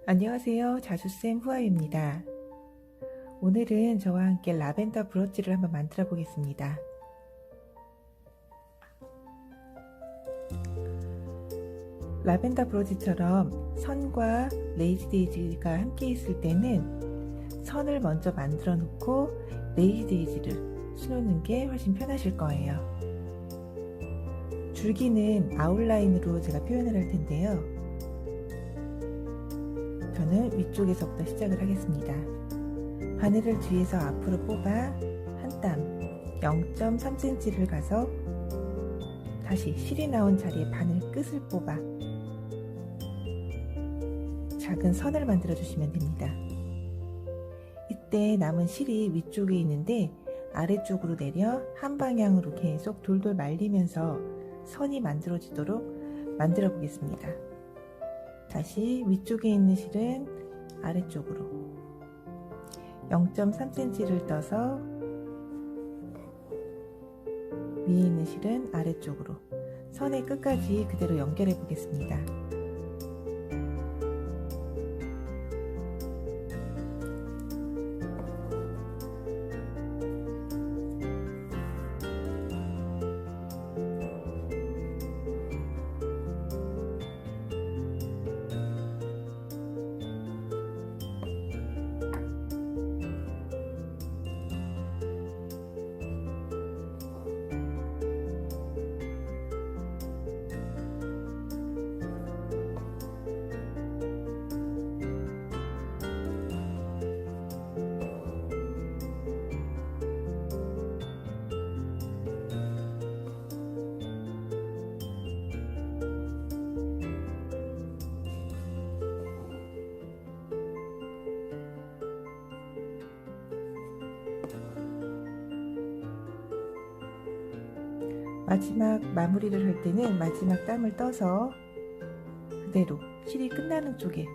안녕하세요. 자주쌤 후아유입니다. 오늘은 저와 함께 라벤더 브로치를 한번 만들어 보겠습니다. 라벤더 브로치처럼 선과 레이지 데이지가 함께 있을 때는 선을 먼저 만들어 놓고 레이지 데이지를 수놓는 게 훨씬 편하실 거예요. 줄기는 아웃라인으로 제가 표현을 할 텐데요. 저는 위쪽에서부터 시작을 하겠습니다. 바늘을 뒤에서 앞으로 뽑아 한 땀 0.3cm를 가서 다시 실이 나온 자리에 바늘 끝을 뽑아 작은 선을 만들어 주시면 됩니다. 이때 남은 실이 위쪽에 있는데 아래쪽으로 내려 한 방향으로 계속 돌돌 말리면서 선이 만들어지도록 만들어 보겠습니다. 다시 위쪽에 있는 실은 아래쪽으로 0.3cm를 떠서 위에 있는 실은 아래쪽으로 선의 끝까지 그대로 연결해 보겠습니다. 마지막 마무리를 할 때는 마지막 땀을 떠서 그대로 실이 끝나는 쪽에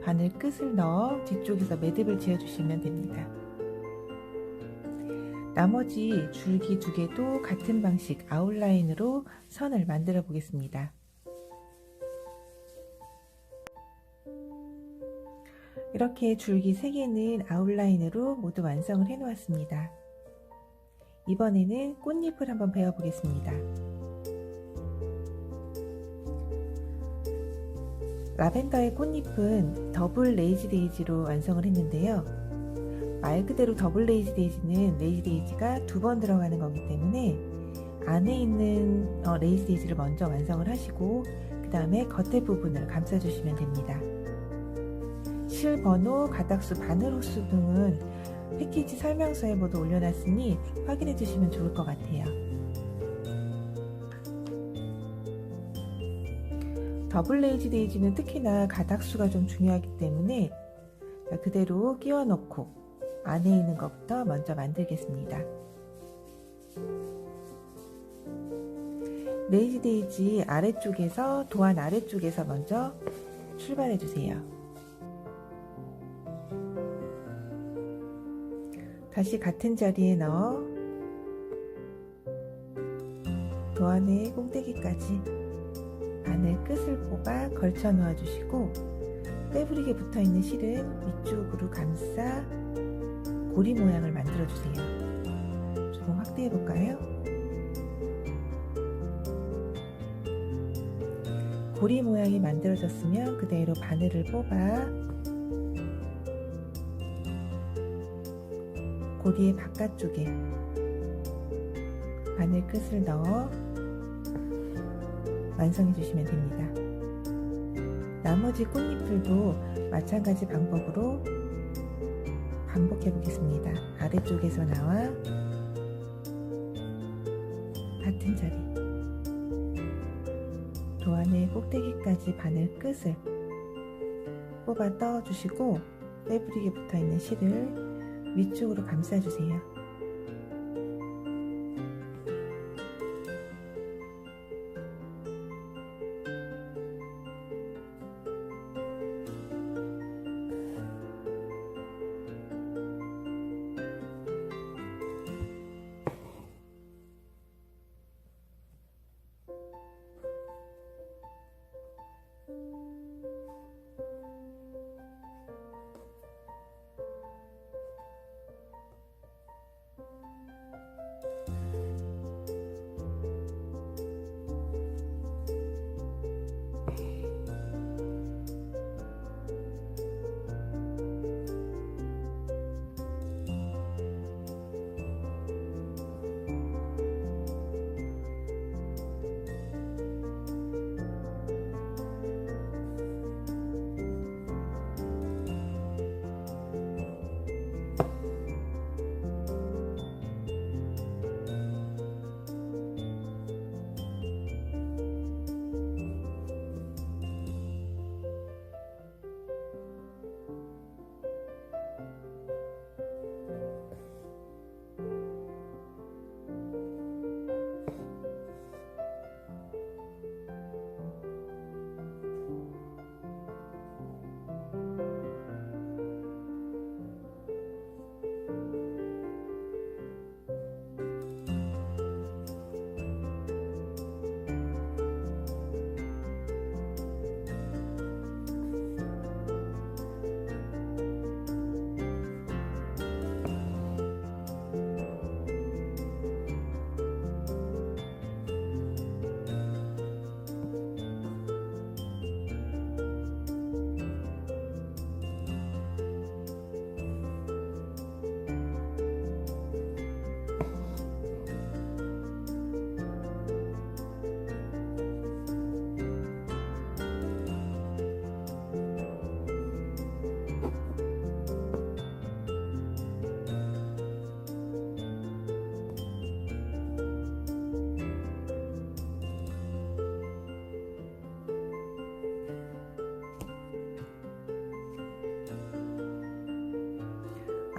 바늘 끝을 넣어 뒤쪽에서 매듭을 지어 주시면 됩니다. 나머지 줄기 두 개도 같은 방식 아웃라인으로 선을 만들어 보겠습니다. 이렇게 줄기 3개는 아웃라인으로 모두 완성을 해 놓았습니다. 이번에는 꽃잎을 한번 베어 보겠습니다. 라벤더의 꽃잎은 더블 레이지 데이지로 완성을 했는데요. 말 그대로 더블 레이지 데이지는 레이지 데이지가 2번 들어가는 거기 때문에 안에 있는 레이지 데이지를 먼저 완성을 하시고 그 다음에 겉에 부분을 감싸 주시면 됩니다. 실 번호, 가닥수, 바늘 호수 등은 패키지 설명서에 모두 올려놨으니 확인해 주시면 좋을 것 같아요. 더블 레이지 데이지는 특히나 가닥수가 좀 중요하기 때문에 그대로 끼워 넣고 안에 있는 것부터 먼저 만들겠습니다. 레이지 데이지 아래쪽에서 도안 아래쪽에서 먼저 출발해 주세요. 다시 같은 자리에 넣어 도안의 꼭대기까지 바늘 끝을 뽑아 걸쳐 놓아 주시고 빼부리게 붙어 있는 실은 위쪽으로 감싸 고리 모양을 만들어 주세요. 조금 확대해 볼까요? 고리 모양이 만들어졌으면 그대로 바늘을 뽑아 고리의 바깥쪽에 바늘 끝을 넣어 완성해 주시면 됩니다. 나머지 꽃잎들도 마찬가지 방법으로 반복해 보겠습니다. 아래쪽에서 나와 같은 자리 도안의 꼭대기까지 바늘 끝을 뽑아 떠 주시고 빼부리게 붙어 있는 실을 위쪽으로 감싸주세요.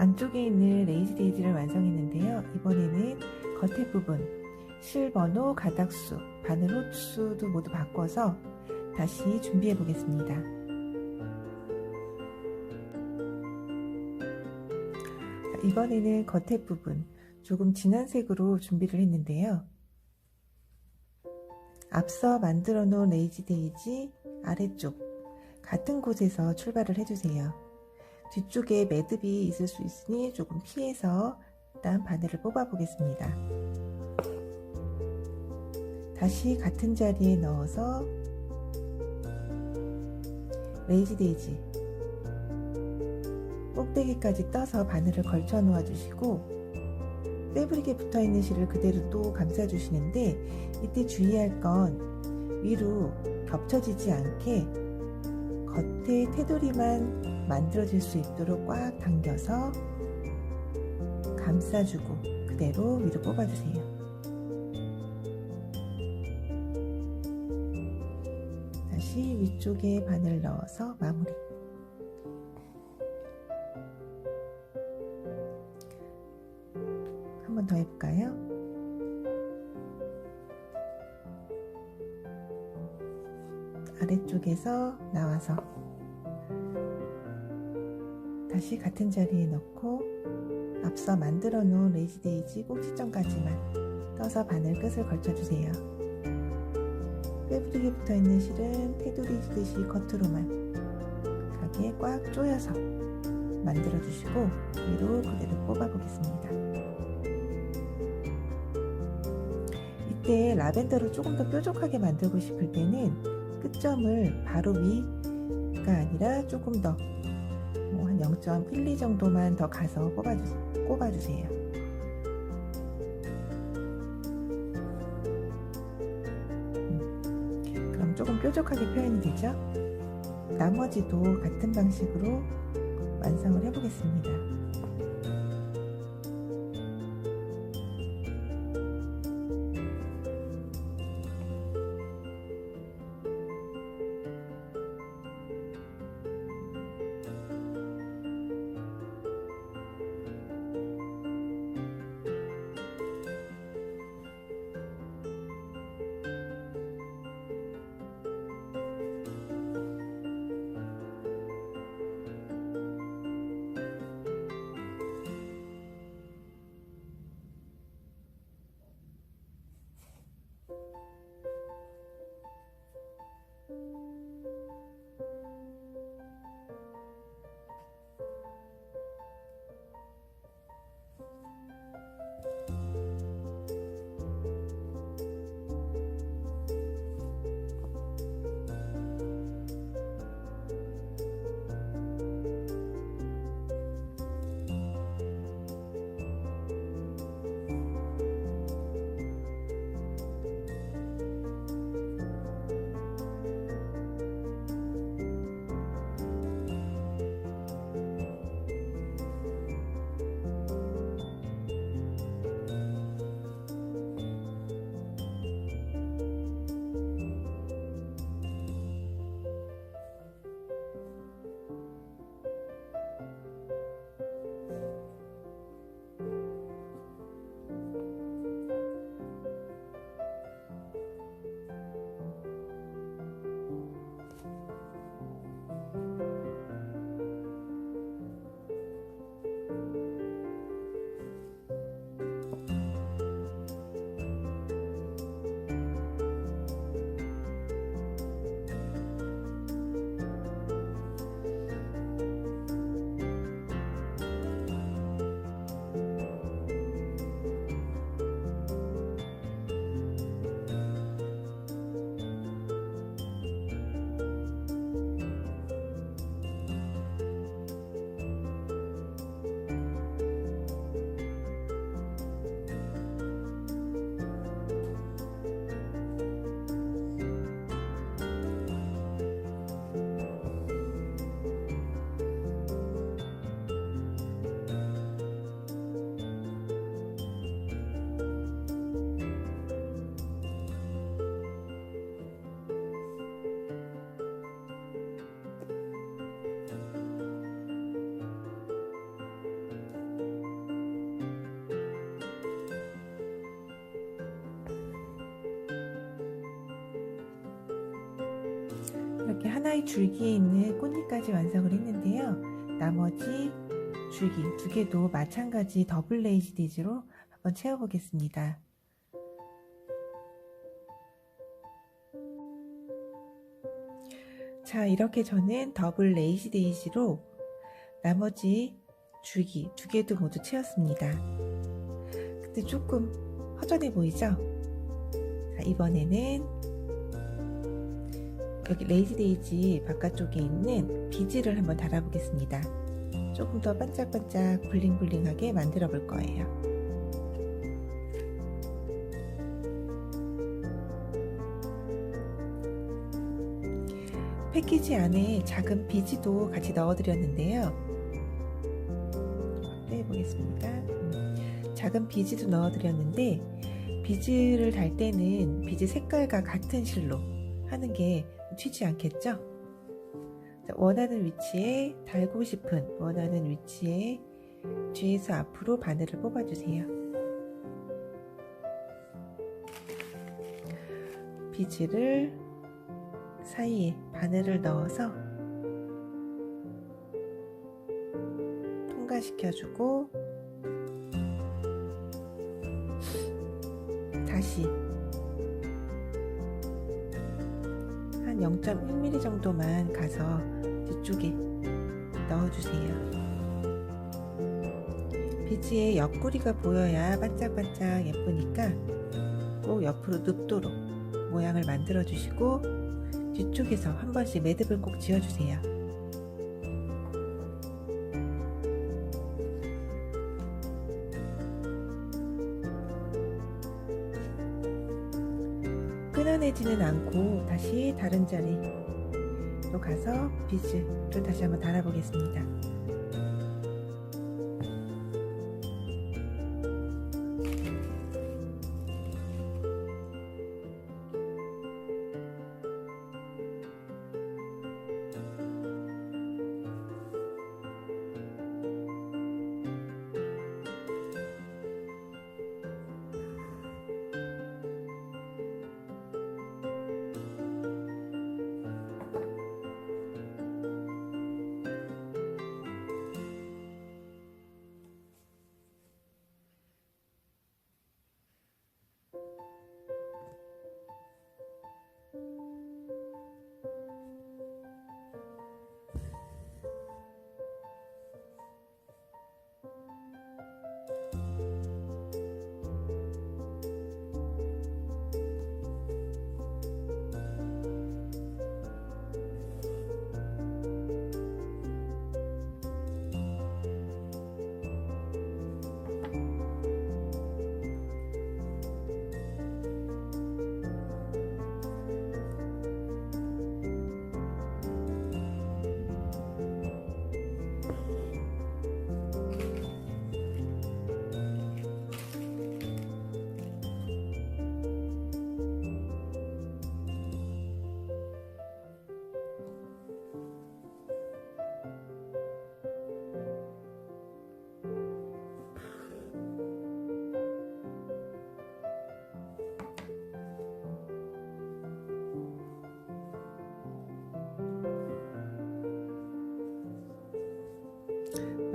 안쪽에 있는 레이지 데이지를 완성했는데요. 이번에는 겉에 부분 실 번호, 가닥수, 바늘 호수도 모두 바꿔서 다시 준비해 보겠습니다. 이번에는 겉에 부분 조금 진한 색으로 준비를 했는데요. 앞서 만들어 놓은 레이지 데이지 아래쪽 같은 곳에서 출발을 해주세요. 뒤쪽에 매듭이 있을 수 있으니 조금 피해서 일단 바늘을 뽑아 보겠습니다. 다시 같은 자리에 넣어서 레이지 데이지 꼭대기까지 떠서 바늘을 걸쳐 놓아 주시고 빼부리게 붙어 있는 실을 그대로 또 감싸 주시는데, 이때 주의할 건 위로 겹쳐지지 않게 겉에 테두리만 만들어질 수 있도록 꽉 당겨서 감싸주고 그대로 위로 뽑아주세요. 다시 위쪽에 바늘 넣어서 마무리. 한 번 더 해볼까요? 아래쪽에서 나와서 다시 같은 자리에 넣고 앞서 만들어 놓은 레이지 데이지 꼭지점까지만 떠서 바늘 끝을 걸쳐주세요. 빼부리게 붙어있는 실은 테두리듯이 겉으로만 가게 꽉 조여서 만들어 주시고 위로 그대로 뽑아 보겠습니다. 이때 라벤더로 조금 더 뾰족하게 만들고 싶을 때는 끝점을 바로 위가 아니라 조금 더 한 0.12 정도만 더 가서 꼽아주세요. 그럼 조금 뾰족하게 표현이 되죠? 나머지도 같은 방식으로 완성을 해보겠습니다. 사이 줄기에 있는 꽃잎까지 완성을 했는데요. 나머지 줄기 두 개도 마찬가지 더블 레이지 데이지로 한번 채워보겠습니다. 자, 이렇게 저는 더블 레이지 데이지로 나머지 줄기 두 개도 모두 채웠습니다. 근데 조금 허전해 보이죠? 자, 이번에는 여기 레이지 데이지 바깥쪽에 있는 비즈를 한번 달아보겠습니다. 조금 더 반짝반짝 블링블링하게 만들어 볼 거예요. 패키지 안에 작은 비즈도 같이 넣어드렸는데요. 떼보겠습니다. 작은 비즈도 넣어드렸는데 비즈를 달 때는 비즈 색깔과 같은 실로 하는 게 튀지 않겠죠? 원하는 위치에 달고 싶은 원하는 위치에 뒤에서 앞으로 바늘을 뽑아주세요. 비즈를 사이에 바늘을 넣어서 통과시켜주고 다시 한 0.1mm 정도만 가서 뒤쪽에 넣어주세요. 비즈의 옆구리가 보여야 반짝반짝 예쁘니까 꼭 옆으로 눕도록 모양을 만들어 주시고 뒤쪽에서 한 번씩 매듭을 꼭 지어주세요. 끊어내지는 않고 다시 다른 자리로 가서 비즈를 다시 한번 달아보겠습니다.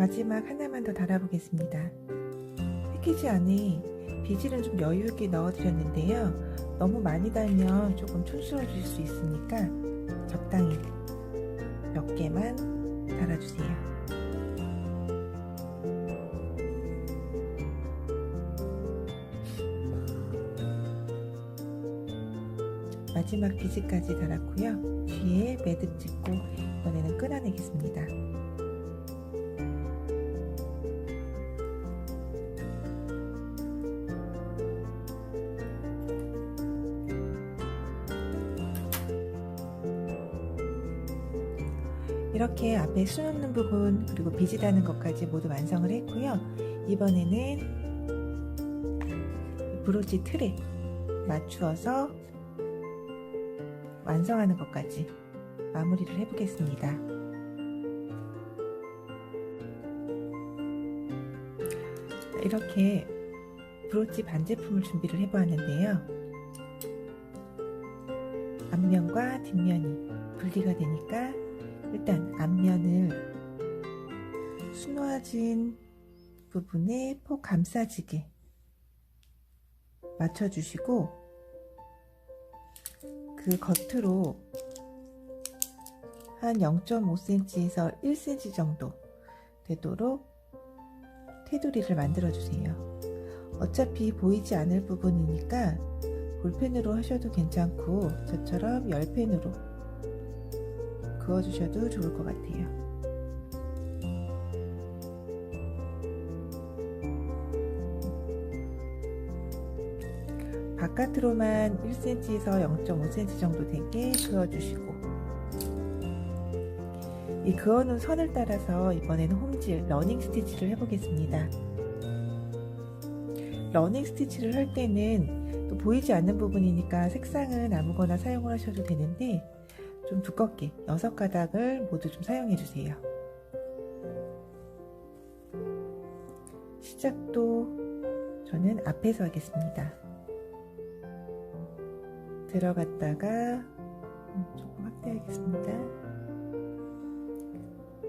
마지막 하나만 더 달아보겠습니다. 패키지 안에 비즈는 좀 여유있게 넣어드렸는데요. 너무 많이 달면 조금 촌스러워질 수 있으니까 적당히 몇 개만 달아주세요. 마지막 비즈까지 달았고요. 뒤에 매듭 짚고 이번에는 끊어내겠습니다. 이렇게 앞에 수놓는 부분 그리고 비즈 다는 것까지 모두 완성을 했고요. 이번에는 브로치 틀에 맞추어서 완성하는 것까지 마무리를 해보겠습니다. 이렇게 브로치 반제품을 준비를 해보았는데요. 앞면과 뒷면이 분리가 되니까 일단 앞면을 수놓아진 부분에 폭 감싸지게 맞춰주시고 그 겉으로 한 0.5cm에서 1cm 정도 되도록 테두리를 만들어 주세요. 어차피 보이지 않을 부분이니까 볼펜으로 하셔도 괜찮고 저처럼 열펜으로 그어주셔도 좋을 것 같아요. 바깥으로만 1cm에서 0.5cm 정도 되게 그어주시고 이 그어놓은 선을 따라서 이번에는 홈질, 러닝 스티치를 해보겠습니다. 러닝 스티치를 할 때는 또 보이지 않는 부분이니까 색상은 아무거나 사용을 하셔도 되는데 좀 두껍게 6가닥을 모두 좀 사용해 주세요. 시작도 저는 앞에서 하겠습니다. 들어갔다가 조금 확대하겠습니다.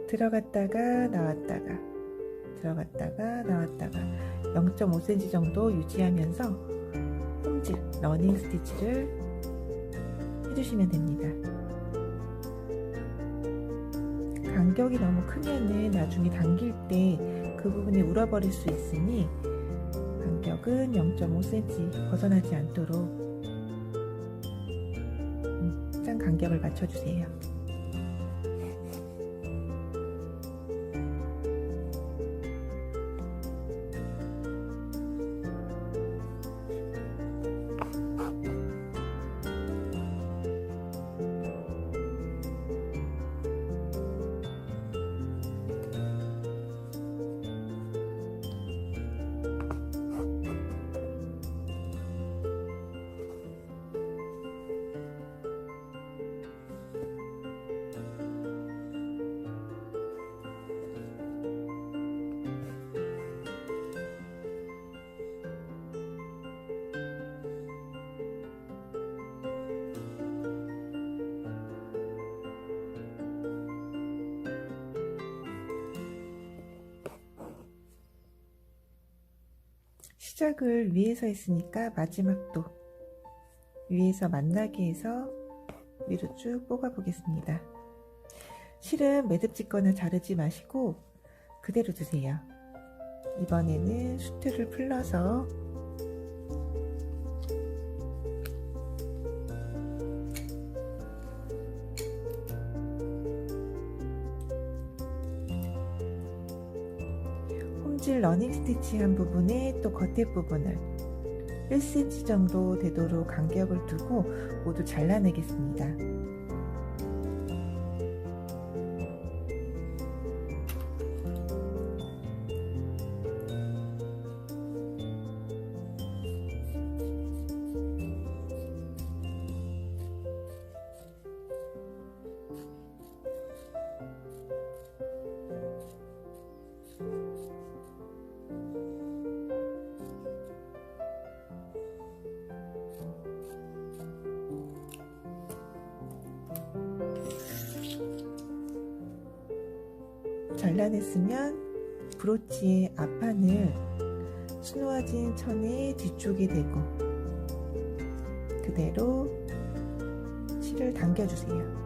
들어갔다가 나왔다가 들어갔다가 나왔다가 0.5cm 정도 유지하면서 홈질, 러닝 스티치를 해주시면 됩니다. 간격이 너무 크면은 나중에 당길 때 그 부분이 울어버릴 수 있으니 간격은 0.5cm 벗어나지 않도록 짠 간격을 맞춰주세요. 시작을 위에서 했으니까 마지막도 위에서 만나게 해서 위로 쭉 뽑아 보겠습니다. 실은 매듭 짓거나 자르지 마시고 그대로 두세요. 이번에는 수트를 풀러서 홈질 러닝 스티치 한 부분에 또 겉에 부분을 1cm 정도 되도록 간격을 두고 모두 잘라내겠습니다. 잘라냈으면 브로치의 앞판을 수놓아진 천의 뒤쪽에 대고 그대로 실을 당겨주세요.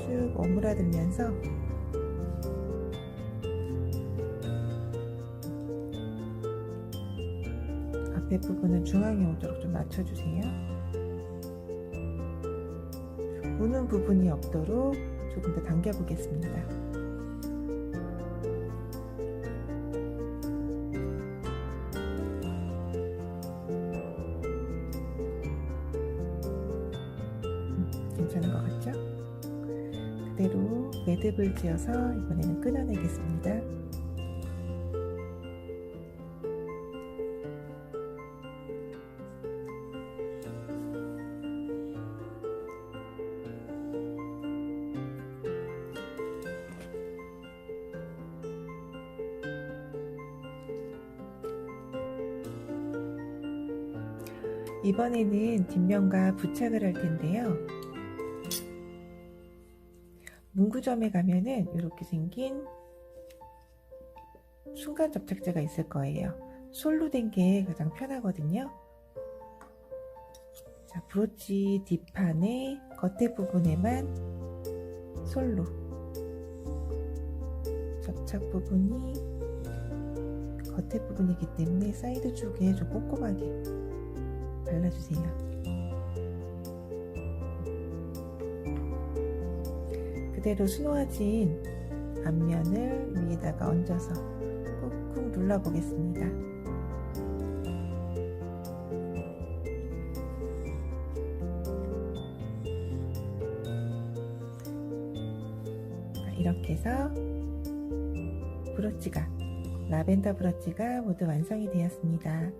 쭉 오므라들면서 앞에 부분은 중앙에 오도록 좀 맞춰주세요. 무는 부분이 없도록 조금 더 당겨 보겠습니다. 괜찮은 것 같죠? 그대로 매듭을 지어서 이번에는 끊어내겠습니다. 이번에는 뒷면과 부착을 할 텐데요. 문구점에 가면은 이렇게 생긴 순간 접착제가 있을 거예요. 솔로 된 게 가장 편하거든요. 자, 브로치 뒷판의 겉에 부분에만 솔로, 접착 부분이 겉에 부분이기 때문에 사이드 쪽에 좀 꼼꼼하게 발라주세요. 그대로 수놓아진 앞면을 위에다가 얹어서 꾹꾹 눌러 보겠습니다. 이렇게 해서 브러치가, 라벤더 브러치가 모두 완성이 되었습니다.